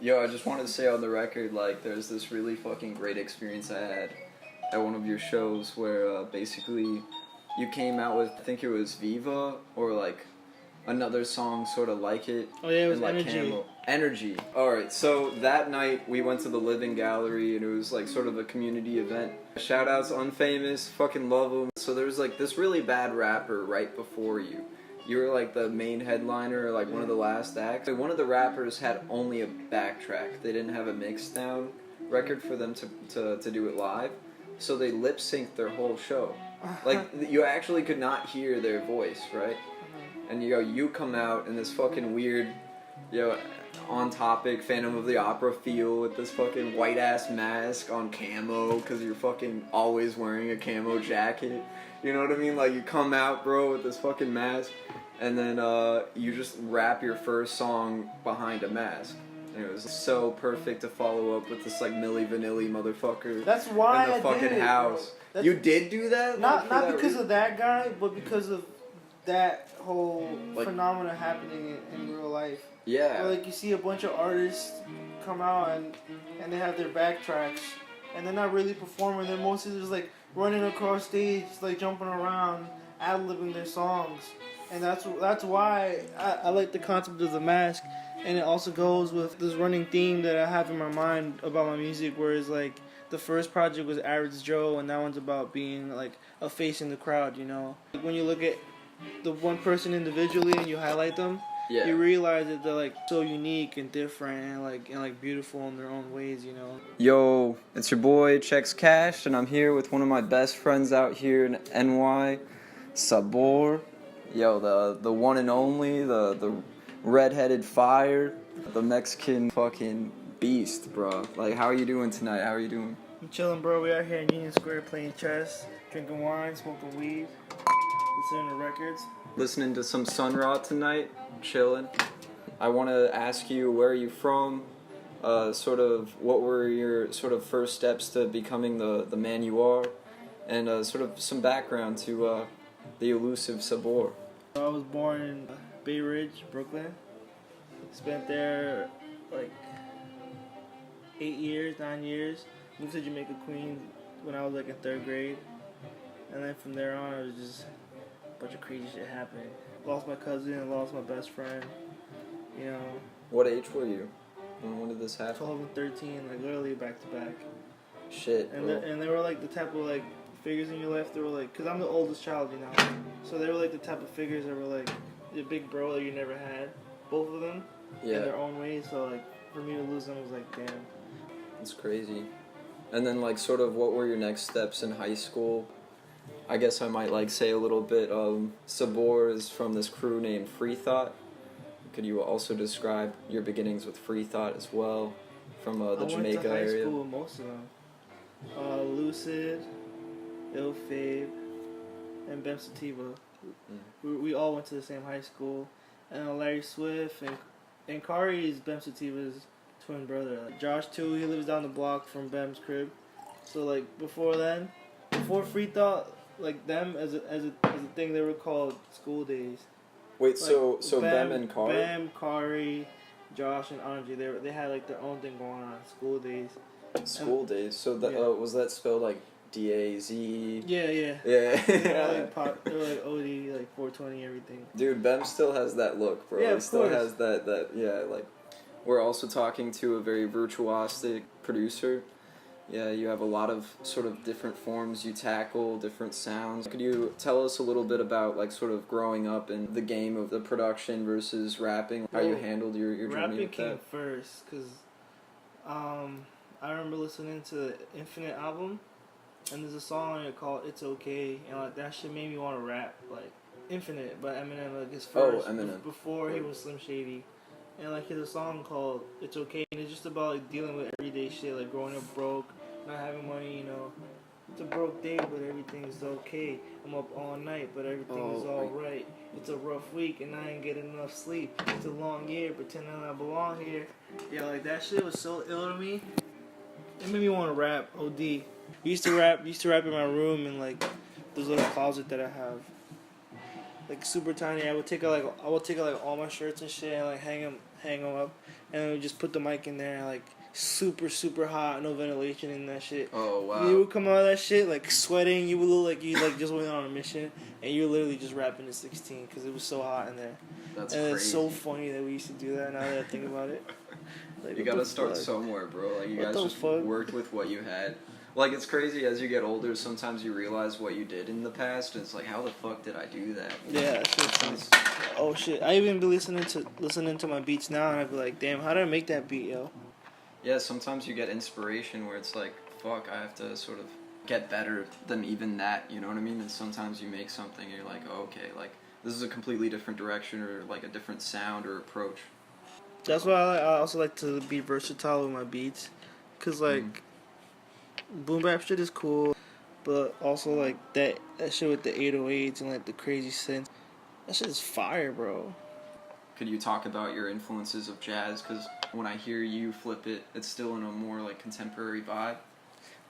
Yo, I just wanted to say on the record, like, there's this really fucking great experience I had at one of your shows where basically you came out with, I think it was Viva or like another song sort of like it. Oh yeah, it was like Energy. Energy. Alright, so that night we went to the Living Gallery and it was like sort of a community event. Shout outs Unfamous, fucking love them. So there was like this really bad rapper right before you. You were like the main headliner, like one of the last acts. One of the rappers had only a backtrack. They didn't have a mix down record for them to do it live. So they lip synced their whole show. Like, you actually could not hear their voice, right? And you come out in this fucking weird, on topic Phantom of the Opera feel with this fucking white ass mask on camo because you're fucking always wearing a camo jacket. You know what I mean? Like, you come out, bro, with this fucking mask, and then you just rap your first song behind a mask. And it was so perfect to follow up with this like Milli Vanilli motherfucker. That's why in the fucking did it, house. You did do that? Not because of that guy, but because of that whole phenomena happening in real life. Yeah. Where, like, you see a bunch of artists come out and they have their backtracks and they're not really performing. They're mostly just like running across stage, like jumping around, ad-libbing their songs. And that's why I like the concept of the mask. And it also goes with this running theme that I have in my mind about my music, whereas like the first project was Average Joe, and that one's about being like a face in the crowd, you know. Like, when you look at the one person individually and you highlight them, you realize that they're like so unique and different and like beautiful in their own ways, you know. Yo, it's your boy Checks Cash, and I'm here with one of my best friends out here in NY, Sabor. Yo, the one and only, the redheaded fire, the Mexican fucking beast, bro. Like, how are you doing tonight? How are you doing? I'm chilling, bro. We out here in Union Square playing chess, drinking wine, smoking weed, listening to records. Listening to some Sun Ra tonight, chilling. I want to ask you, where are you from? Sort of, what were your sort of first steps to becoming the man you are? And sort of some background to the elusive Sabor. I was born in Bay Ridge, Brooklyn. Spent there like 9 years. Moved to Jamaica, Queens when I was like in 3rd grade. And then from there on, it was just a bunch of crazy shit happening. Lost my cousin, lost my best friend, you know. What age were you? When did this happen? 12 and 13, like literally back to back. Shit, and they were like the type of like figures in your life that were like, because I'm the oldest child, you know. So they were like the type of figures that were like the big bro that you never had. Both of them in their own ways. So like for me to lose them was like, damn. It's crazy. And then like sort of what were your next steps in high school? I guess I might like say a little bit. Sabor is from this crew named Free Thought. Could you also describe your beginnings with Free Thought as well, from the Jamaica area? I went to high school with most of them. Lucid, Il Fabe, and Bem Sativa. We all went to the same high school. And Larry Swift and Kari is Bem Sativa's twin brother. Like, Josh too, he lives down the block from Bem's crib. So like before Free Thought, like them as a thing, they were called School Days. Wait, like, so Bem and Kari? Bem, Kari, Josh, and Anji, they had like their own thing going on. School Days. School Days. So that was that spelled like D-A-Z? Yeah. They were like OD, like 420, everything. Dude, Bem still has that look, bro. Yeah, he still has that, like... We're also talking to a very virtuosic producer. Yeah, you have a lot of sort of different forms you tackle, different sounds. Could you tell us a little bit about, like, sort of growing up in the game of the production versus rapping? How you handled your journey with that? Rapping came first, because I remember listening to the Infinite album, and there's a song on it called It's Okay, and like that shit made me want to rap, like Infinite by Eminem, like his first, before he was Slim Shady. And like there's a song called It's Okay, and it's just about like dealing with everyday shit, like growing up broke, not having money, you know. It's a broke day, but everything's okay. I'm up all night, but everything is alright. It's a rough week, and I ain't getting enough sleep. It's a long year, pretending I belong here. Yeah, like that shit was so ill to me. It made me want to rap, OD. Used to rap in my room in like this little closet that I have, like super tiny. I would take out all my shirts and shit and like hang them up, and we just put the mic in there, like super super hot, no ventilation in that shit. Oh wow. You would come out of that shit like sweating. You would look like you like just went on a mission, and you're literally just rapping to 16 because it was so hot in there. That's and crazy. It's so funny that we used to do that. Now that I think about it, like, you gotta start somewhere, bro. Like you guys just worked with what you had. Like it's crazy as you get older. Sometimes you realize what you did in the past, and it's like, how the fuck did I do that? Yeah, shit. Oh shit! I even be listening to my beats now, and I be like, damn, how did I make that beat, yo? Yeah, sometimes you get inspiration where it's like, fuck, I have to sort of get better than even that. You know what I mean? And sometimes you make something, and you're like, oh, okay, like this is a completely different direction or like a different sound or approach. That's why I also like to be versatile with my beats, cause like. Boom bap shit is cool, but also like that shit with the 808s and like the crazy synths, that shit is fire, bro. Could you talk about your influences of jazz? Because when I hear you flip it, it's still in a more like contemporary vibe.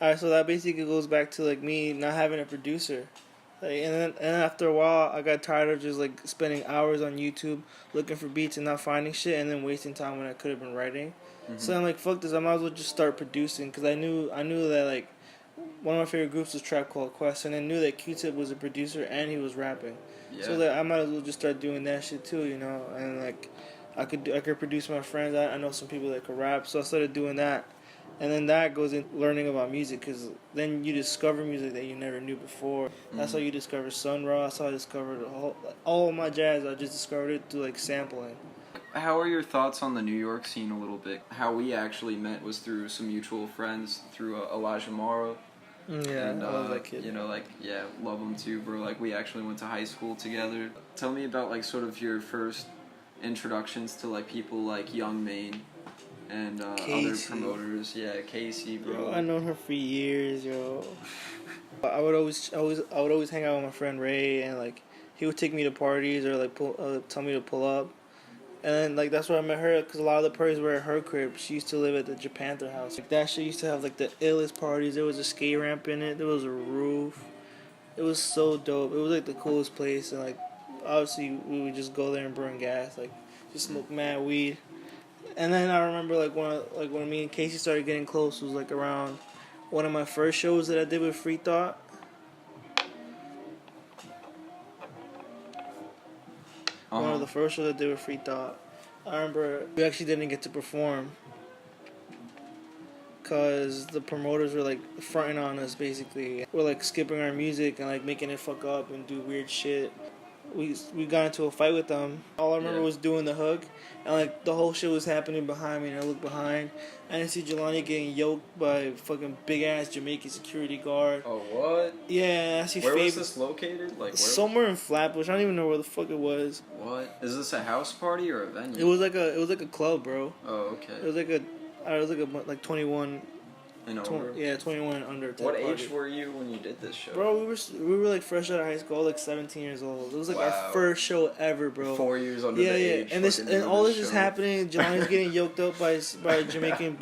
Alright, so that basically goes back to like me not having a producer. Like, and after a while, I got tired of just like spending hours on YouTube looking for beats and not finding shit, and then wasting time when I could have been writing. Mm-hmm. So I'm like, fuck this, I might as well just start producing, because I knew that like one of my favorite groups was Trap Called Quest, and I knew that Q-Tip was a producer and he was rapping. Yeah. So like, I might as well just start doing that shit too, you know. And like I could produce my friends. I know some people that could rap, so I started doing that. And then that goes in learning about music, because then you discover music that you never knew before. Mm-hmm. That's how you discover Sun Ra. That's how I discovered all of my jazz. I just discovered it through like sampling. How are your thoughts on the New York scene a little bit? How we actually met was through some mutual friends, through Elijah Morrow. Yeah, and, I love that kid. You know, like, yeah, love him too, bro. Like, we actually went to high school together. Tell me about, like, sort of your first introductions to, like, people like Young Maine and other promoters. Yeah, Casey, bro. Yo, I known her for years, yo. I would always hang out with my friend Ray, and like he would take me to parties or like tell me to pull up. And then, like, that's where I met her, because a lot of the parties were at her crib. She used to live at the Japanther house. Like, that shit used to have, like, the illest parties. There was a skate ramp in it. There was a roof. It was so dope. It was, like, the coolest place. And, like, obviously, we would just go there and burn gas. Like, just smoke mad weed. And then I remember, like, when me and Casey started getting close, it was, like, around one of my first shows that I did with Free Thought. One of the first shows I did with Free Thought. I remember we actually didn't get to perform because the promoters were like fronting on us, basically. We're like skipping our music and like making it fuck up and do weird shit. We got into a fight with them. All I remember was doing the hook, and like the whole shit was happening behind me, and I looked behind. I didn't see Jelani getting yoked by a fucking big ass Jamaican security guard. Oh, what? Yeah, I see. Where was this located? Like where? Somewhere in Flatbush. I don't even know where the fuck it was. What? Is this a house party or a venue? It was like a club, bro. Oh, okay. It was like 21. And over? Yeah, 21 and under. What age were you when you did this show? Bro, we were like fresh out of high school, like 17 years old. It was like our first show ever, bro. 4 years under the age. And all this is happening. Jelani's getting yoked up by a Jamaican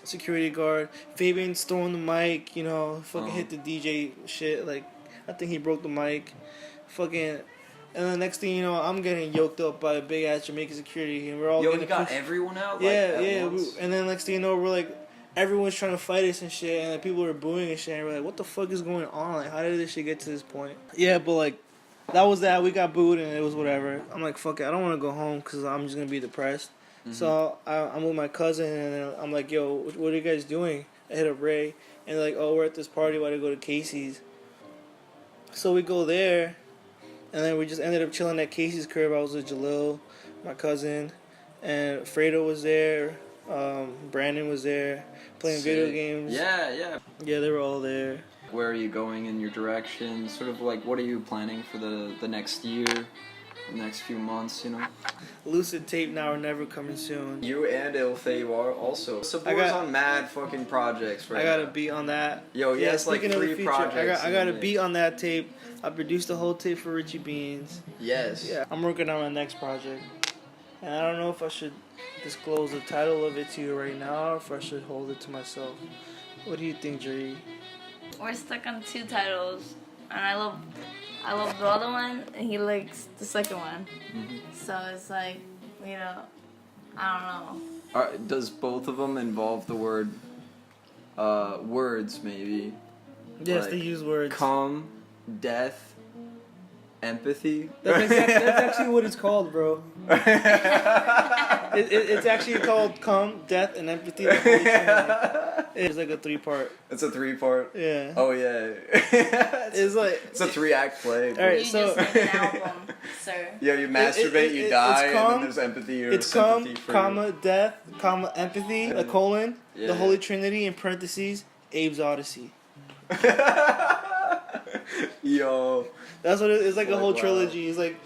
security guard. Fabian's throwing the mic, you know, fucking hit the DJ shit. Like, I think he broke the mic. Fucking. And the next thing you know, I'm getting yoked up by a big ass Jamaican security, and we're all getting got everyone out. And then next thing you know, we're like, everyone's trying to fight us and shit, and like, people were booing and shit, and we're like, what the fuck is going on? Like, how did this shit get to this point? Yeah, but like, that was that. We got booed, and it was whatever. I'm like, fuck it, I don't want to go home because I'm just gonna be depressed. Mm-hmm. So I'm with my cousin, and I'm like, yo, what are you guys doing? I hit up Ray, and they're like, oh, we're at this party. Why do we go to Casey's? So we go there. And then we just ended up chilling at Casey's crib. I was with Jalil, my cousin, and Fredo was there. Brandon was there, playing video games. Yeah. Yeah, they were all there. Where are you going in your direction? Sort of like, what are you planning for the next year, the next few months, you know? Lucid Tape Now or Never coming soon. You and Il Fave are also. Sabor's on mad fucking projects right now. I got a beat on that. Yo, he has like 3 projects. I got a beat on that tape. I produced the whole tape for Richie Beans. Yes. Yeah, I'm working on my next project. And I don't know if I should disclose the title of it to you right now or if I should hold it to myself. What do you think, Jerry? We're stuck on 2 titles. And I love the other one, and he likes the second one. Mm-hmm. So it's like, you know, I don't know. Does both of them involve the word, words maybe? Yes, Like, they use words. Come, death, empathy. That's actually what it's called, bro. It's actually called Come, Death, and Empathy. The Holy Trinity. It's like a 3-part. It's a 3-part. Yeah. Oh yeah. It's like It's a 3-act play. All right, You so just made an album, sir. Yeah, you masturbate, you die, it's and come, then there's empathy or it's come, sympathy for comma, death, comma, empathy, a colon, Yeah. the Holy Trinity in parentheses, Abe's Odyssey. Yo. That's what it's like. A whole Wow. trilogy. It's like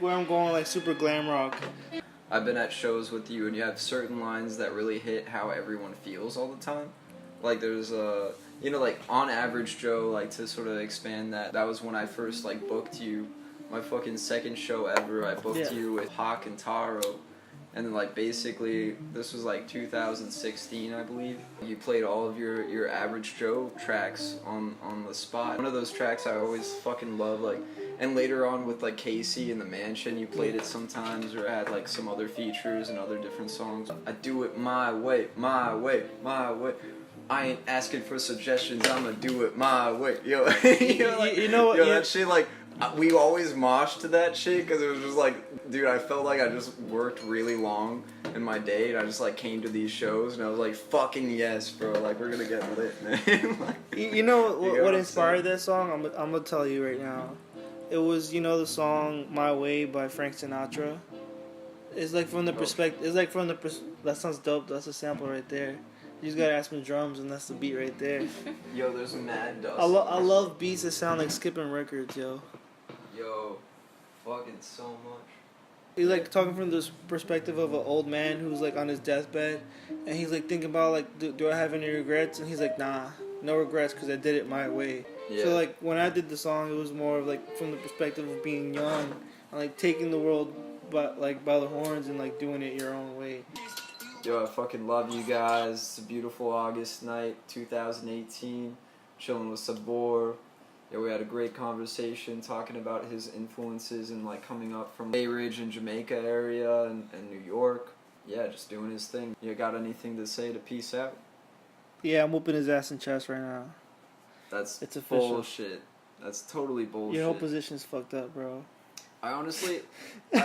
where I'm going, like super glam rock. I've been at shows with you, and you have certain lines that really hit how everyone feels all the time. Like there's like on average, Joe, like to sort of expand that. That was when I first like booked you, my fucking second show ever. I booked you with Hawk and Taro, and then like basically this was like 2016, I believe. You played all of your average Joe tracks on the spot. One of those tracks I always fucking love, like. And later on with like Casey in the Mansion, you played it sometimes, or had like some other features and other different songs. I do it my way, my way, my way. I ain't asking for suggestions, I'ma do it my way. Yo, you know what? Yo, that shit, like, we always moshed to that shit because it was just like, dude, I felt like I just worked really long in my day, and I just like came to these shows, and I was like, fucking yes, bro, like we're gonna get lit, man. Like, You know what I'm inspired saying? that song? I'm gonna tell you right now. It was, the song "My Way" by Frank Sinatra. It's like from the perspective. It's like from the that sounds dope. That's a sample right there. You just gotta add some drums, and that's the beat right there. Yo, there's mad dust. I love beats that sound like skipping records, yo. Yo, fucking so much. He's like talking from this perspective of an old man who's like on his deathbed, and he's like thinking about like, do I have any regrets? And he's like, nah, no regrets, because I did it my way. Yeah. So like when I did the song, it was more of like from the perspective of being young and like taking the world by the horns and like doing it your own way. Yo, I fucking love you guys. It's a beautiful August night, 2018. Chilling with Sabor. Yeah, we had a great conversation talking about his influences and like coming up from Bay Ridge and Jamaica area and New York. Yeah, just doing his thing. You got anything to say to peace out? Yeah, I'm whooping his ass in chest right now. It's official. bullshit. That's totally bullshit. Your whole position's fucked up, bro. I honestly... man,